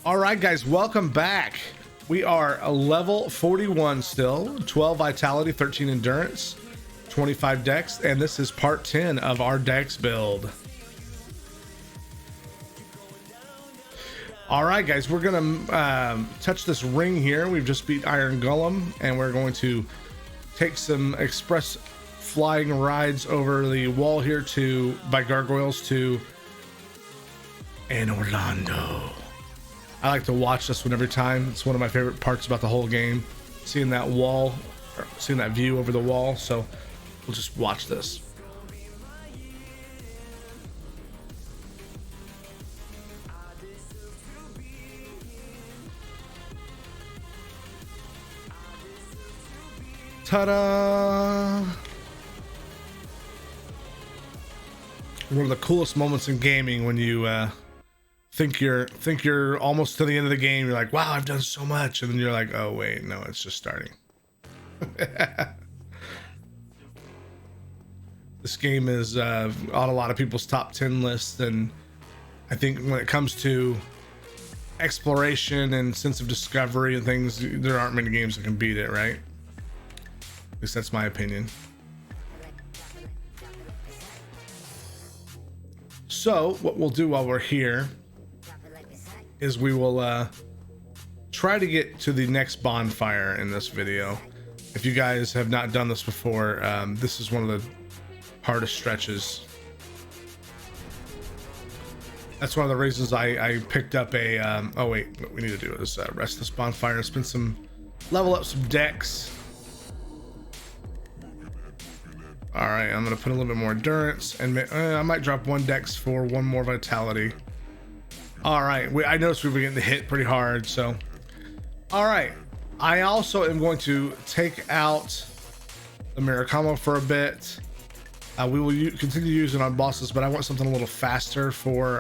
All right, guys, welcome back. We are a level 41 still, 12 vitality, 13 endurance, 25 dex, and this is part 10 of our dex build. All right, guys, we're gonna touch this ring here. We've just beat Iron Golem, and we're going to take some express flying rides over the wall here by gargoyles to Anor Londo. I like to watch this one every time. It's one of my favorite parts about the whole game, seeing that wall, or seeing that view over the wall. So we'll just watch this. Ta-da! One of the coolest moments in gaming when you think you're almost to the end of the game. You're like, wow, I've done so much, and then you're like, oh wait, no, it's just starting. This game is on a lot of people's top 10 lists, and I think when it comes to exploration and sense of discovery and things, there aren't many games that can beat it, right? At least that's my opinion. So what we'll do while we're here is we will try to get to the next bonfire in this video. If you guys have not done this before, this is one of the hardest stretches. That's one of the reasons I picked up a oh wait, what we need to do is rest this bonfire and spend some level up some dex. All right, I'm gonna put a little bit more endurance, and I might drop one dex for one more vitality. All right, I noticed we were getting hit pretty hard, so. All right, I also am going to take out the Murakumo for a bit. We will continue using on bosses, but I want something a little faster for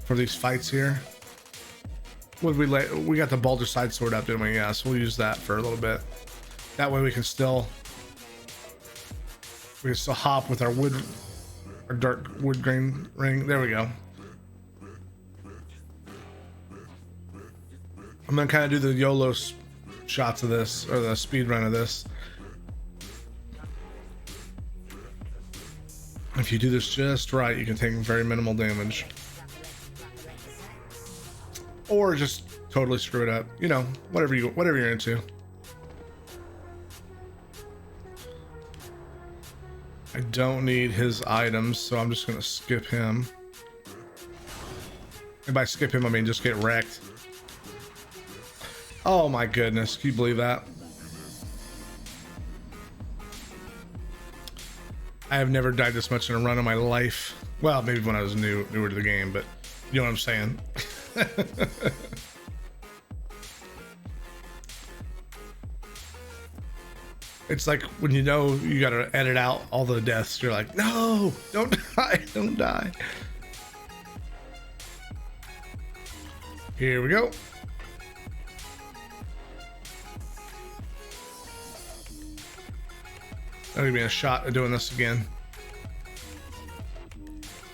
these fights here. What did we got the Balder side sword up, didn't we? Yeah, so we'll use that for a little bit. That way we can still hop with our dark wood grain ring. There we go. I'm gonna kind of do the YOLO shots of this, or the speed run of this. If you do this just right, you can take very minimal damage, or just totally screw it up. You know, whatever you're into. I don't need his items, so I'm just gonna skip him. And by skip him, I mean just get wrecked. Oh my goodness, can you believe that? I have never died this much in a run in my life. Well, maybe when I was newer to the game, but you know what I'm saying. It's like when you know you gotta edit out all the deaths, you're like, no, don't die, don't die. Here we go. That'll give me a shot at doing this again.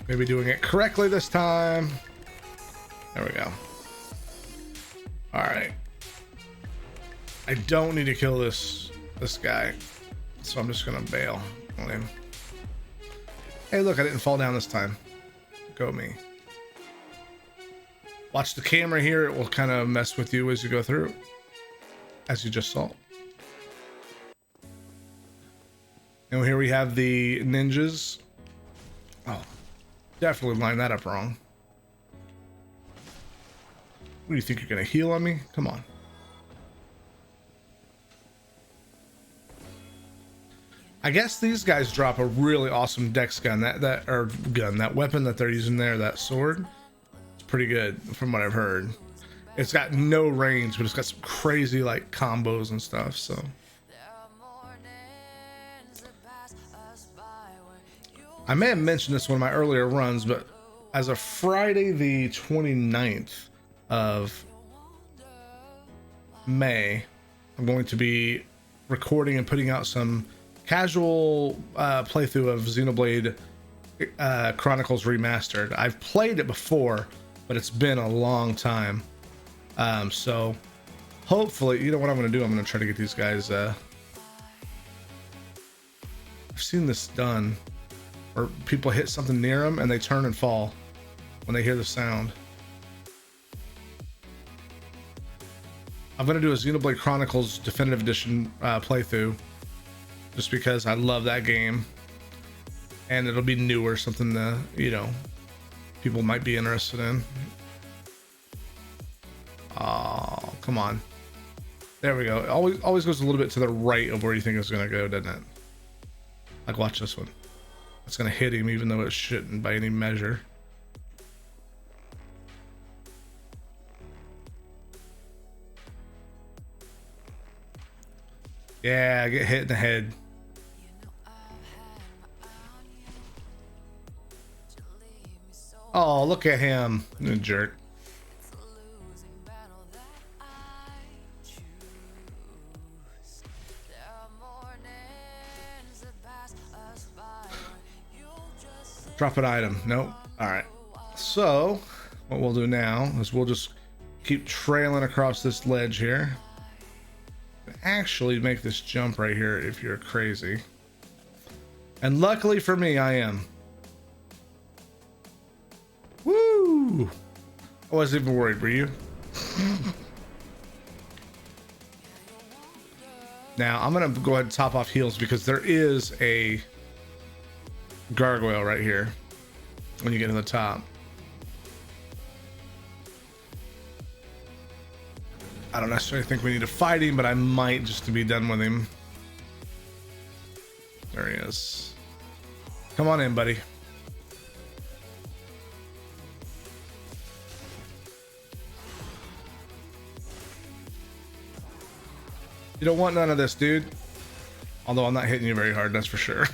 Maybe doing it correctly this time. There we go. All right. I don't need to kill this guy, so I'm just gonna bail on him. Hey, look, I didn't fall down this time. Go me. Watch the camera here. It will kind of mess with you as you go through, as you just saw. And here we have the ninjas. Oh, definitely lined that up wrong. What do you think, you're gonna heal on me? Come on. I guess these guys drop a really awesome dex gun. That weapon that they're using there, that sword, it's pretty good from what I've heard. It's got no range, but it's got some crazy like combos and stuff. So I may have mentioned this one of my earlier runs, but as of Friday the 29th of May, I'm going to be recording and putting out some casual playthrough of Xenoblade Chronicles Remastered. I've played it before, but it's been a long time. So hopefully, you know what I'm gonna do? I'm gonna try to get these guys. I've seen this done, where people hit something near them and they turn and fall when they hear the sound. I'm gonna do a Xenoblade Chronicles Definitive Edition playthrough, just because I love that game, and it'll be new or something that, you know, people might be interested in. Oh, come on. There we go. It always goes a little bit to the right of where you think it's gonna go, doesn't it? Like, watch this one. It's gonna hit him even though it shouldn't by any measure. Yeah, I get hit in the head. Oh, look at him. You jerk. Drop an item. Nope. All right. So what we'll do now is we'll just keep trailing across this ledge here. Actually make this jump right here if you're crazy. And luckily for me, I am. Woo! I wasn't even worried, were you? Now I'm gonna go ahead and top off heals because there is a gargoyle right here when you get to the top. I don't necessarily think we need to fight him, but I might just to be done with him. There he is. Come on in, buddy. You don't want none of this, dude. Although I'm not hitting you very hard, that's for sure.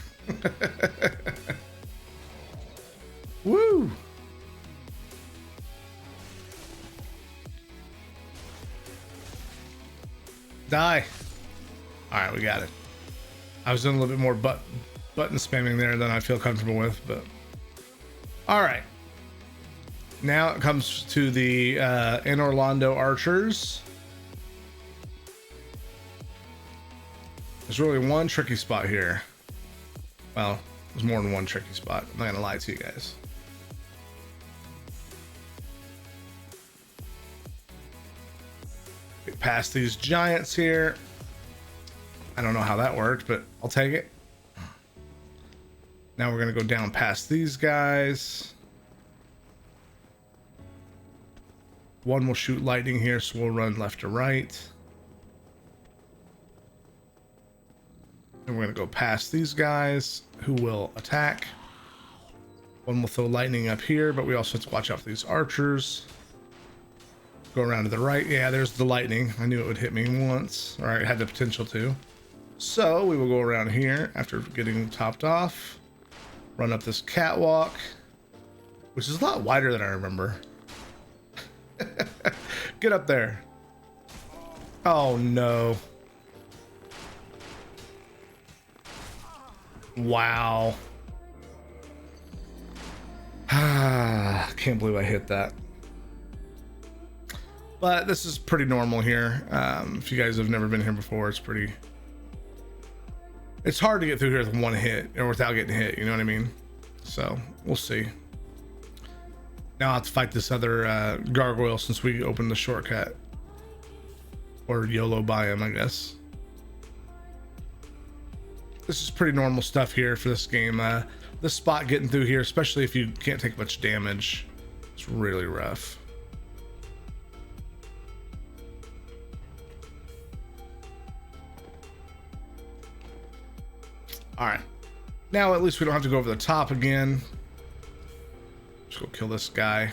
Woo! Die. All right, we got it. I was doing a little bit more button spamming there than I feel comfortable with, but all right. Now it comes to the Anor Londo archers. There's really one tricky spot here. Well, there's more than one tricky spot. I'm not gonna lie to you guys. Get past these giants here. I don't know how that worked, but I'll take it. Now we're gonna go down past these guys. One will shoot lightning here, so we'll run left to right. And we're gonna go past these guys who will attack. One will throw lightning up here, but we also have to watch out for these archers. Go around to the right. Yeah, there's the lightning. I knew it would hit me once, or it had the potential to. So we will go around here after getting topped off. Run up this catwalk, which is a lot wider than I remember. Get up there. Oh no. Wow. Can't believe I hit that. But this is pretty normal here. If you guys have never been here before, it's hard to get through here with one hit or without getting hit, you know what I mean? So we'll see. Now I'll have to fight this other gargoyle since we opened the shortcut. Or YOLO by him, I guess. This is pretty normal stuff here for this game. This spot getting through here, especially if you can't take much damage, it's really rough. All right, now at least we don't have to go over the top again. Just go kill this guy.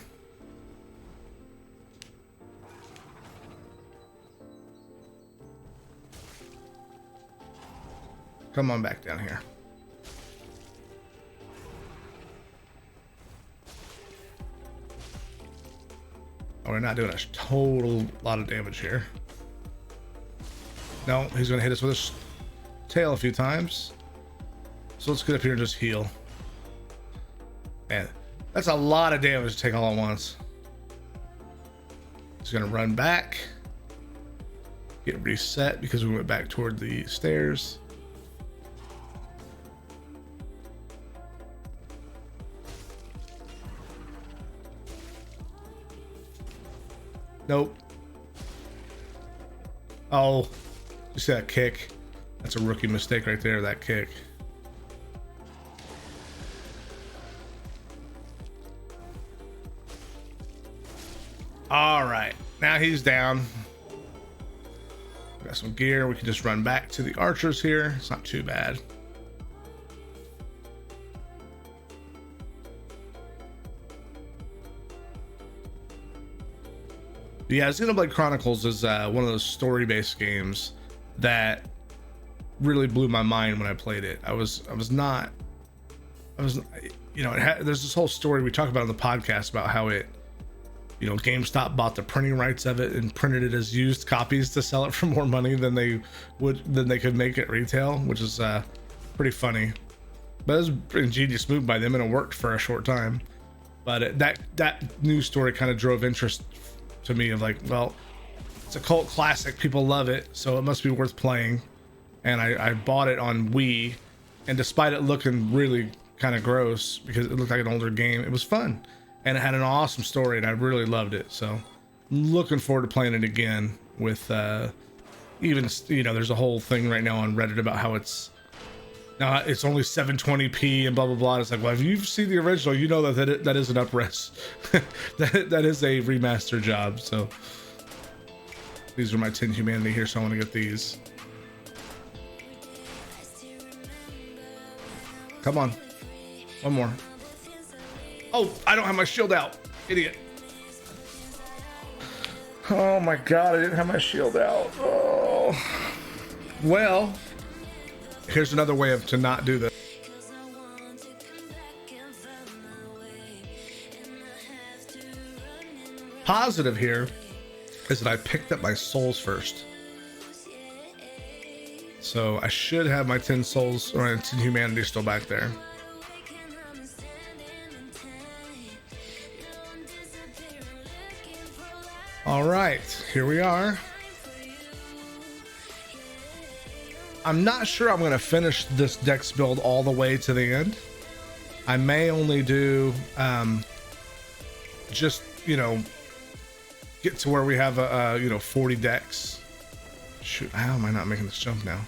Come on back down here. Oh, we're not doing a total lot of damage here. No, he's gonna hit us with his tail a few times. So let's get up here and just heal. Man, that's a lot of damage to take all at once. He's gonna run back, get reset because we went back toward the stairs. Nope. Oh, you see that kick? That's a rookie mistake right there, that kick. All right, now he's down. Got some gear. We can just run back to the archers here. It's not too bad. Yeah, Xenoblade Chronicles is one of those story-based games that really blew my mind when I played it. You know, there's this whole story we talk about on the podcast about how it, you know, GameStop bought the printing rights of it and printed it as used copies to sell it for more money than they could make at retail, which is pretty funny. But it was an ingenious move by them, and it worked for a short time. But that news story kind of drove interest to me of like, well, it's a cult classic, people love it, so it must be worth playing. And I bought it on Wii, and despite it looking really kind of gross because it looked like an older game, it was fun, and it had an awesome story, and I really loved it. So I'm looking forward to playing it again with even, you know, there's a whole thing right now on Reddit about how it's only 720p and blah blah blah. It's like, well, if you've seen the original, you know that is an up-res. that is a remaster job. So these are my 10 humanity here, so I want to get these. Come on, one more. Oh, I don't have my shield out, idiot. Oh my god, I didn't have my shield out. Oh, well, here's another way to not do this. Positive here is that I picked up my souls first. So I should have my 10 souls or 10 humanity still back there. All right, here we are. I'm not sure I'm going to finish this dex build all the way to the end. I may only do just, you know, get to where we have a you know, 40 dex. Shoot, how am I not making this jump now?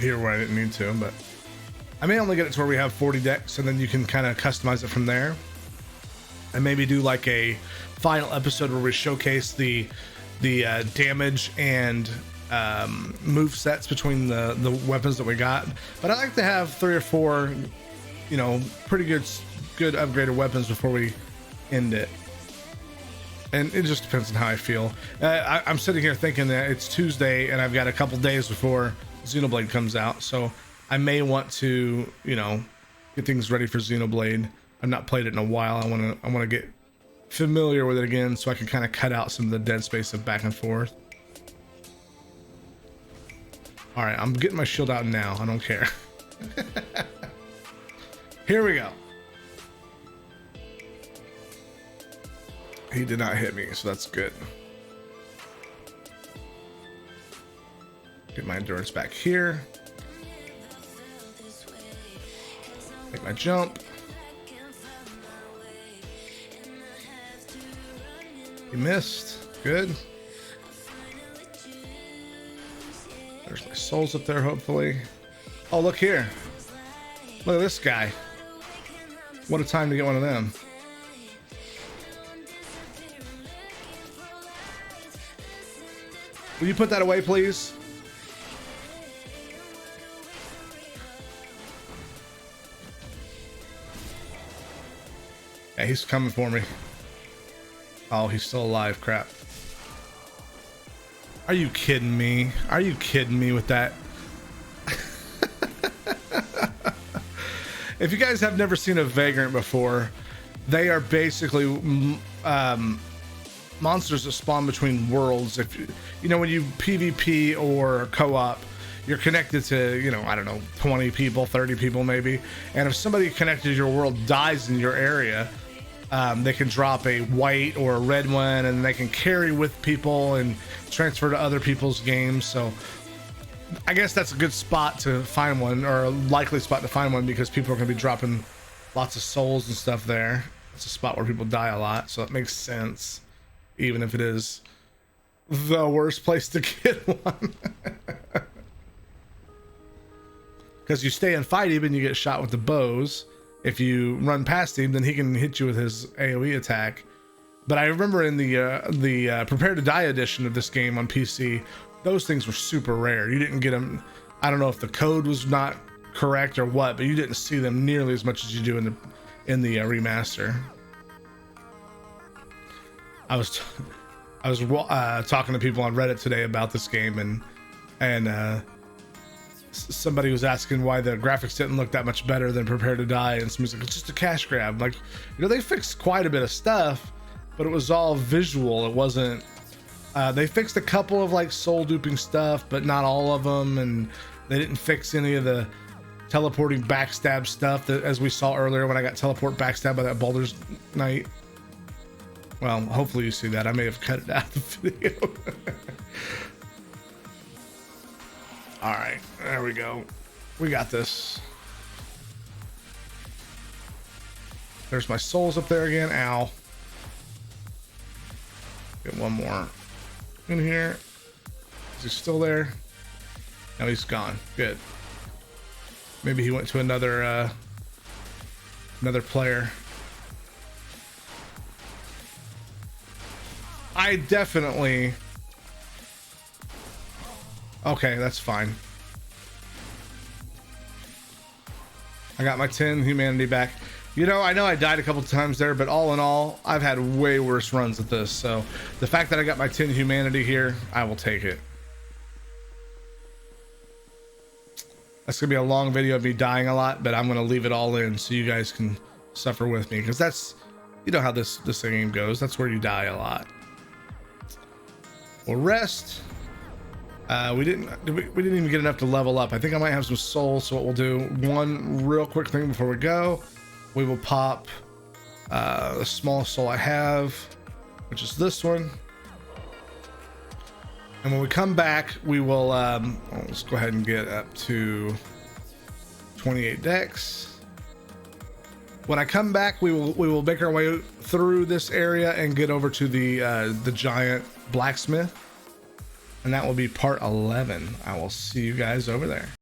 Here where I didn't need to, but I may only get it to where we have 40 decks, and then you can kind of customize it from there. And maybe do like a final episode where we showcase the damage and move sets between the weapons that we got. But I like to have 3 or 4, you know, pretty good upgraded weapons before we end it. And it just depends on how I feel. I'm sitting here thinking that it's Tuesday and I've got a couple days before Xenoblade comes out, so I may want to, you know, get things ready for Xenoblade. I've not played it in a while. I want to get familiar with it again, so I can kind of cut out some of the dead space of back and forth. All right, I'm getting my shield out now. I don't care. Here we go. He did not hit me, so that's good. Get my endurance back here. Make my jump. He missed. Good. There's my souls up there, hopefully. Oh, look here. Look at this guy. What a time to get one of them. Will you put that away, please? Yeah, he's coming for me. Oh, he's still alive. Crap. Are you kidding me? Are you kidding me with that? If you guys have never seen a Vagrant before, they are basically monsters that spawn between worlds. If you know, when you PvP or co-op, you're connected to, you know, I don't know, 20 people, 30 people maybe. And if somebody connected to your world dies in your area, They can drop a white or a red one, and they can carry with people and transfer to other people's games. So I guess that's a good spot to find one, or a likely spot to find one, because people are going to be dropping lots of souls and stuff there. It's a spot where people die a lot, so it makes sense, even if it is the worst place to get one. Because you stay and fight him and you get shot with the bows. If you run past him, then he can hit you with his AoE attack. But I remember in the Prepare to Die edition of this game on PC, those things were super rare. You didn't get them. I don't know if the code was not correct or what, but you didn't see them nearly as much as you do in the remaster. I was talking to people on Reddit today about this game, and somebody was asking why the graphics didn't look that much better than Prepare to Die, and somebody's like, it's just a cash grab. Like, you know, they fixed quite a bit of stuff, but it was all visual. It wasn't. They fixed a couple of like soul duping stuff, but not all of them, and they didn't fix any of the teleporting backstab stuff that, as we saw earlier, when I got teleport backstabbed by that Baldur's Knight. Well, hopefully you see that. I may have cut it out of the video. All right, there we go. We got this. There's my souls up there again. Ow. Get one more in here. Is he still there? No, he's gone. Good. Maybe he went to another player. I definitely... Okay, that's fine. I got my 10 humanity back. You know I died a couple times there, but all in all, I've had way worse runs at this. So the fact that I got my 10 humanity here, I will take it. That's gonna be a long video of me dying a lot, but I'm gonna leave it all in so you guys can suffer with me, because that's, you know how this game goes. That's where you die a lot. We'll rest. We didn't even get enough to level up. I think I might have some souls, so what we'll do, one real quick thing before we go, we will pop the smallest soul I have, which is this one. And when we come back, we will let's go ahead and get up to 28 dex. When I come back, we will make our way through this area and get over to the giant blacksmith. And that will be part 11. I will see you guys over there.